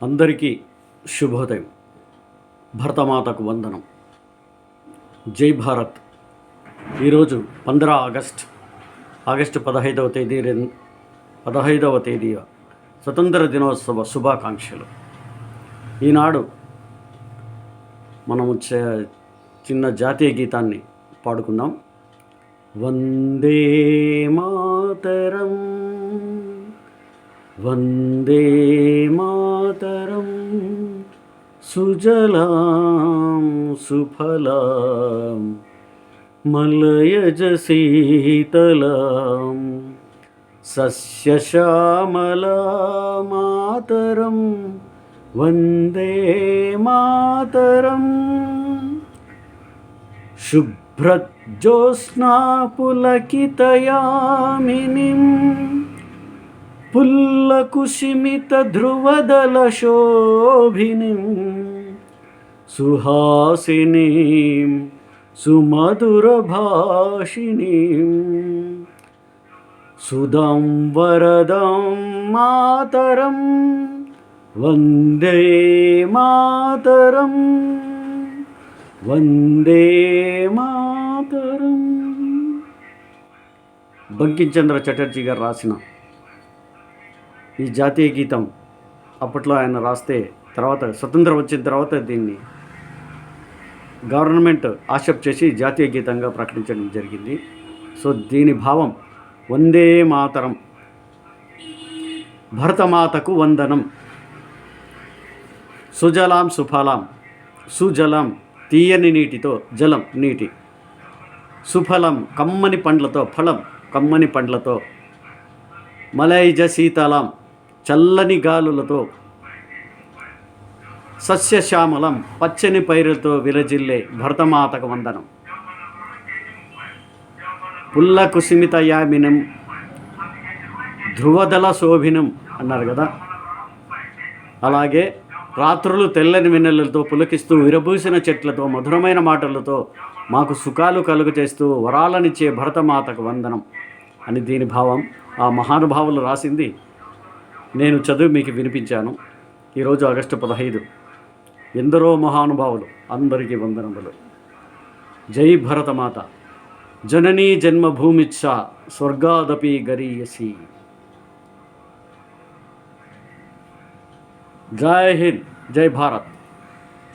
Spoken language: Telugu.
అందరికీ శుభోదయం. భరతమాతకు వందనం. జై భారత్. ఈరోజు 15 ఆగస్టు 15వ తేదీ స్వతంత్ర దినోత్సవ శుభాకాంక్షలు. ఈనాడు మనము చిన్న జాతీయ గీతాన్ని పాడుకుందాం. వందే మాతరం, వందే మాతరం, సుజలాం సుఫలాం మలయజ శీతలాం సస్యశ్యామలా మాతరం, వందే మాతరం. శుభ్రజ్యోత్స్నా పులకితయామినీం పుల్లకుసుమిత ధ్రువదళశోభినీం సుహాసినీం సుమధురభాషిణీం సుధాం వరదాం మాతరం, వందే మాతరం, వందే మాతరం. బంకించంద్ర చటర్జీ గారు రాసిన ఈ జాతీయ గీతం అప్పట్లో ఆయన రాస్తే తర్వాత స్వతంత్రం వచ్చిన తర్వాత దీన్ని గవర్నమెంట్ యాక్సెప్ట్ చేసి జాతీయ గీతంగా ప్రకటించడం జరిగింది. సో దీని భావం వందే మాతరం, భరతమాతకు వందనం. సుజలాం సుఫలాం, సుజలం తీయని నీటితో, జలం నీటి, సుఫలం కమ్మని పండ్లతో, ఫలం కమ్మని పండ్లతో, మలైజ శీతలం చల్లని గాలులతో, సస్యశ్యామలం పచ్చని పైరులతో విరజిల్లే భరతమాతకు వందనం. పుల్ల కుసుమిత యామినం ధ్రువదళ శోభినం అన్నారు కదా. అలాగే రాత్రులు తెల్లని వెన్నెలతో పులకిస్తూ విరబూసిన చెట్లతో మధురమైన మాటలతో మాకు సుఖాలు కలుగు చేస్తూ వరాలనిచ్చే భరతమాతకు వందనం అని దీని భావం. ఆ మహానుభావులు రాసింది నేను చదివి మీకు వినిపించాను. ఈరోజు ఆగస్టు 15. ఎందరో మహానుభావులు, అందరికీ వందనములు. జై భరతమాత. జననీ జన్మభూమిచ్చ స్వర్గాదపి గరీయసి. జై హింద్, జై భారత్.